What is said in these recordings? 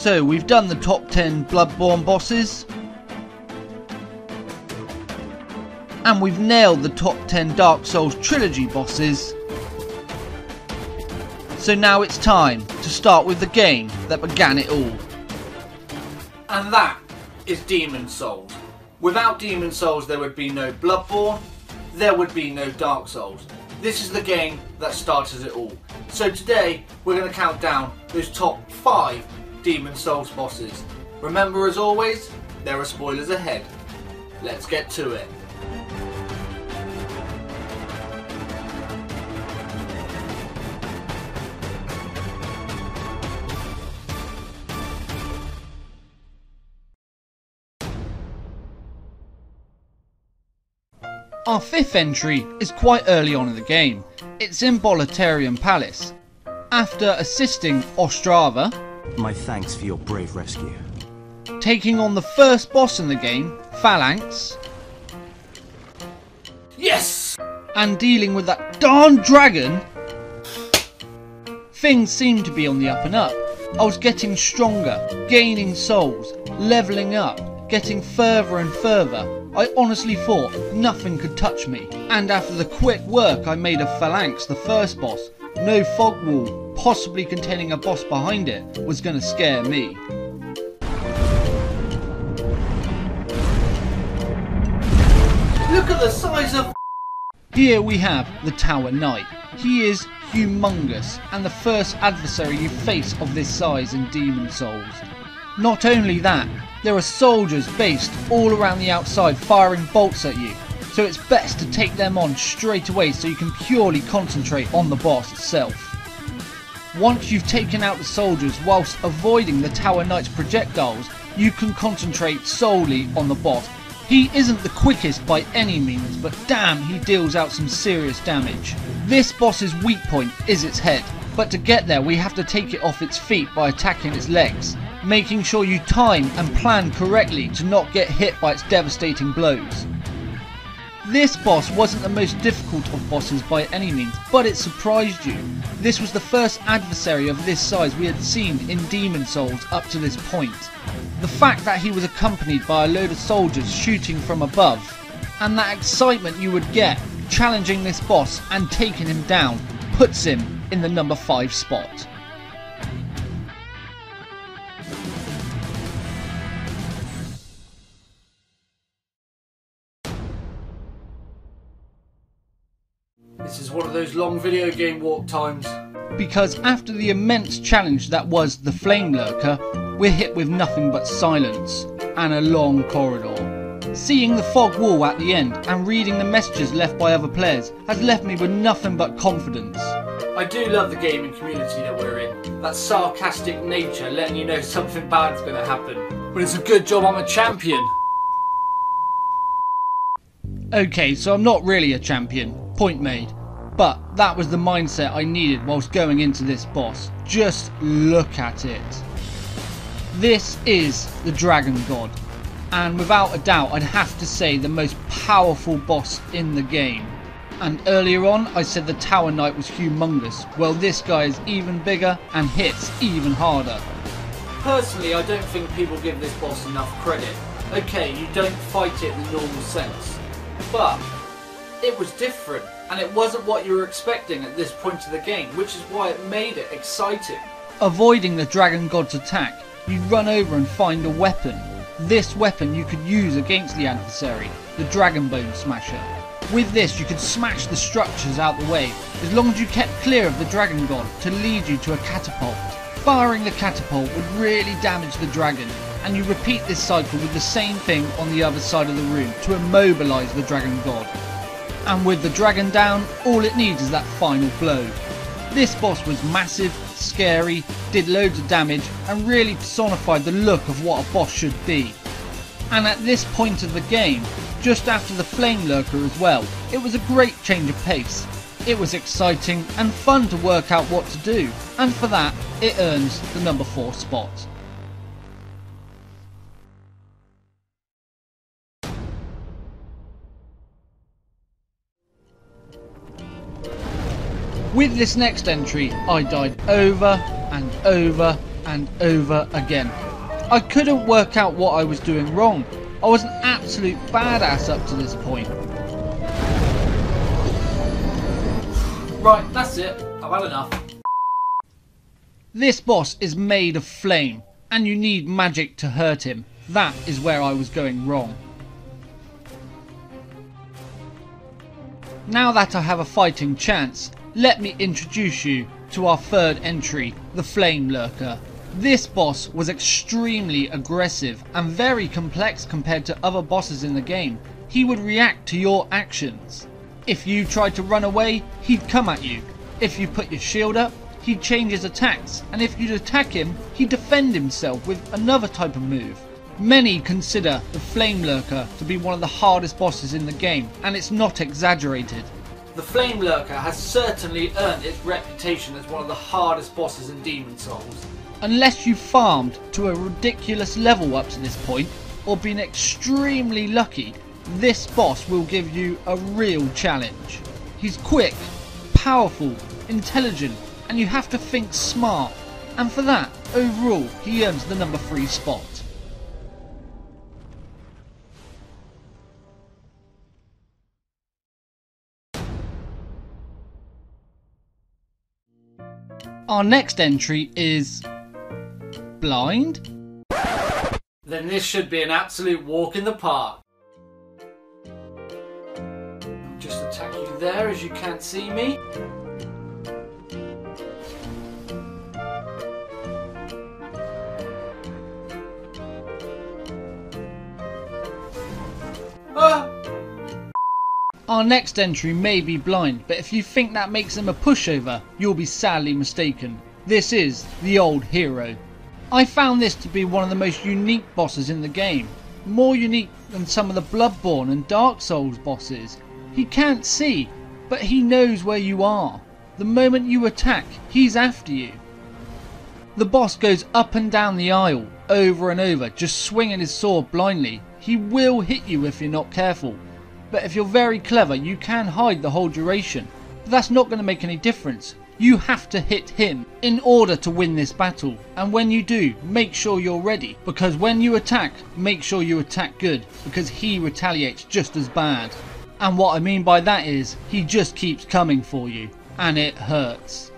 So we've done the top 10 Bloodborne bosses, and we've nailed the top 10 Dark Souls trilogy bosses. So now it's time to start with the game that began it all. And that is Demon Souls. Without Demon Souls there would be no Bloodborne, there would be no Dark Souls. This is the game that started it all. So today we're going to count down those top 5 Demon Souls bosses. Remember, as always, there are spoilers ahead. Let's get to it. Our 5th entry is quite early on in the game. It's in Bolitarian Palace. After assisting Ostrava, my thanks for your brave rescue, taking on the first boss in the game, Phalanx, yes, and dealing with that darn dragon, things seemed to be on the up and up. I was getting stronger, gaining souls, levelling up, getting further and further. I honestly thought nothing could touch me, and after the quick work I made of Phalanx, the first boss, no fog wall, possibly containing a boss behind it, was going to scare me. Look at the size of... Here we have the Tower Knight. He is humongous, and the first adversary you face of this size in Demon Souls. Not only that, there are soldiers based all around the outside firing bolts at you, so it's best to take them on straight away so you can purely concentrate on the boss itself. Once you've taken out the soldiers whilst avoiding the Tower Knight's projectiles, you can concentrate solely on the boss. He isn't the quickest by any means, but damn, he deals out some serious damage. This boss's weak point is its head, but to get there we have to take it off its feet by attacking its legs, making sure you time and plan correctly to not get hit by its devastating blows. This boss wasn't the most difficult of bosses by any means, but it surprised you. This was the first adversary of this size we had seen in Demon Souls up to this point. The fact that he was accompanied by a load of soldiers shooting from above, and that excitement you would get challenging this boss and taking him down, puts him in the number 5 spot. This is one of those long video game walk times. Because after the immense challenge that was the Flame Lurker, we're hit with nothing but silence and a long corridor. Seeing the fog wall at the end and reading the messages left by other players has left me with nothing but confidence. I do love the gaming community that we're in. That sarcastic nature letting you know something bad's going to happen. But it's a good job I'm a champion. Okay, so I'm not really a champion, point made. But that was the mindset I needed whilst going into this boss. Just look at it. This is the Dragon God, and without a doubt I'd have to say the most powerful boss in the game. And earlier on I said the Tower Knight was humongous. Well, this guy is even bigger and hits even harder. Personally, I don't think people give this boss enough credit. Okay, you don't fight it in the normal sense, but it was different, and it wasn't what you were expecting at this point of the game, which is why it made it exciting. Avoiding the Dragon God's attack, you'd run over and find a weapon. This weapon you could use against the adversary, the Dragon Bone Smasher. With this you could smash the structures out the way, as long as you kept clear of the Dragon God to lead you to a catapult. Firing the catapult would really damage the dragon, and you repeat this cycle with the same thing on the other side of the room to immobilise the Dragon God. And with the dragon down, all it needs is that final blow. This boss was massive, scary, did loads of damage, and really personified the look of what a boss should be. And at this point of the game, just after the Flame Lurker as well, it was a great change of pace. It was exciting and fun to work out what to do, and for that, it earns the number 4 spot. With this next entry, I died over and over and over again. I couldn't work out what I was doing wrong. I was an absolute badass up to this point. Right, that's it. I've had enough. This boss is made of flame, and you need magic to hurt him. That is where I was going wrong. Now that I have a fighting chance, let me introduce you to our third entry, the Flame Lurker. This boss was extremely aggressive and very complex compared to other bosses in the game. He would react to your actions. If you tried to run away, he'd come at you. If you put your shield up, he'd change his attacks, and if you'd attack him, he'd defend himself with another type of move. Many consider the Flame Lurker to be one of the hardest bosses in the game, and it's not exaggerated. The Flame Lurker has certainly earned its reputation as one of the hardest bosses in Demon Souls. Unless you farmed to a ridiculous level up to this point, or been extremely lucky, this boss will give you a real challenge. He's quick, powerful, intelligent, and you have to think smart, and for that, overall, he earns the number 3 spot. Our next entry is blind? Then this should be an absolute walk in the park. Just attack you there as you can't see me. Our next entry may be blind, but if you think that makes him a pushover, you'll be sadly mistaken. This is the Old Hero. I found this to be one of the most unique bosses in the game. More unique than some of the Bloodborne and Dark Souls bosses. He can't see, but he knows where you are. The moment you attack, he's after you. The boss goes up and down the aisle, over and over, just swinging his sword blindly. He will hit you if you're not careful. But if you're very clever, you can hide the whole duration. But that's not going to make any difference. You have to hit him in order to win this battle. And when you do, make sure you're ready. Because when you attack, make sure you attack good. Because he retaliates just as bad. And what I mean by that is, he just keeps coming for you. And it hurts.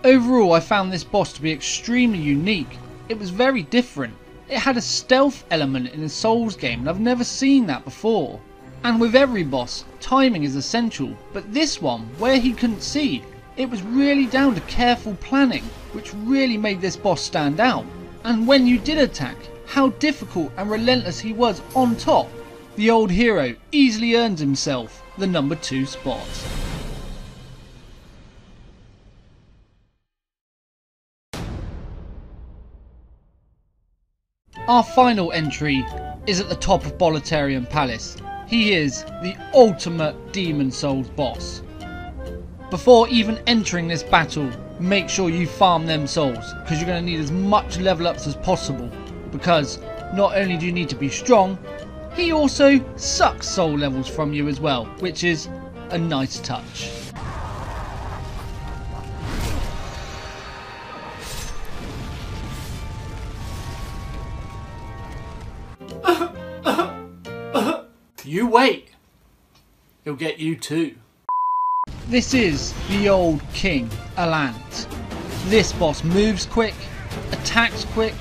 Overall, I found this boss to be extremely unique. It was very different. It had a stealth element in a Souls game, and I've never seen that before. And with every boss, timing is essential, but this one, where he couldn't see, it was really down to careful planning, which really made this boss stand out. And when you did attack, how difficult and relentless he was on top. The Old Hero easily earns himself the number 2 spot. Our final entry is at the top of Bolitarian Palace. He is the ultimate Demon Souls boss. Before even entering this battle, make sure you farm them souls, because you're going to need as much level ups as possible. Because not only do you need to be strong, he also sucks soul levels from you as well, which is a nice touch. You wait. He'll get you too. This is the old King, Alant. This boss moves quick, attacks quick,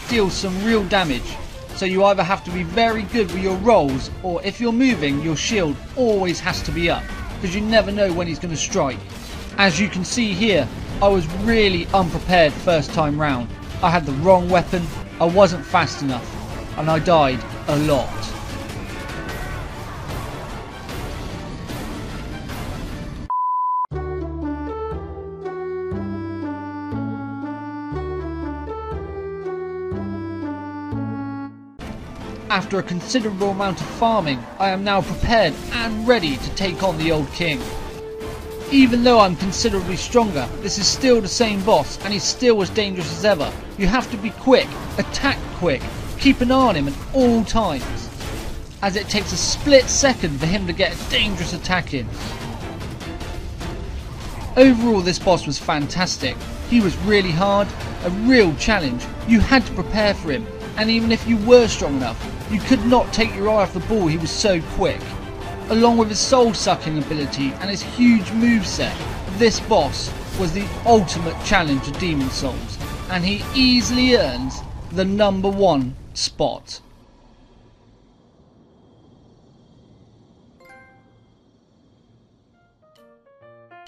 deals some real damage. So you either have to be very good with your rolls, or if you're moving, your shield always has to be up, because you never know when he's going to strike. As you can see here, I was really unprepared first time round. I had the wrong weapon, I wasn't fast enough, and I died a lot. After a considerable amount of farming, I am now prepared and ready to take on the old king. Even though I'm considerably stronger, this is still the same boss and he's still as dangerous as ever. You have to be quick, attack quick, keep an eye on him at all times, as it takes a split second for him to get a dangerous attack in. Overall, this boss was fantastic. He was really hard, a real challenge. You had to prepare for him, and even if you were strong enough, you could not take your eye off the ball, he was so quick. Along with his soul sucking ability and his huge moveset, this boss was the ultimate challenge to Demon Souls, and he easily earns the #1 spot.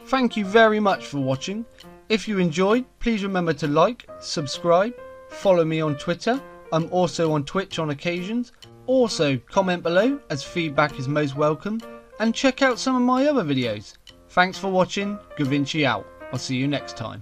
Thank you very much for watching. If you enjoyed, please remember to like, subscribe, follow me on Twitter. I'm also on Twitch on occasions. Also, comment below as feedback is most welcome, and check out some of my other videos. Thanks for watching, Gavinci out. I'll see you next time.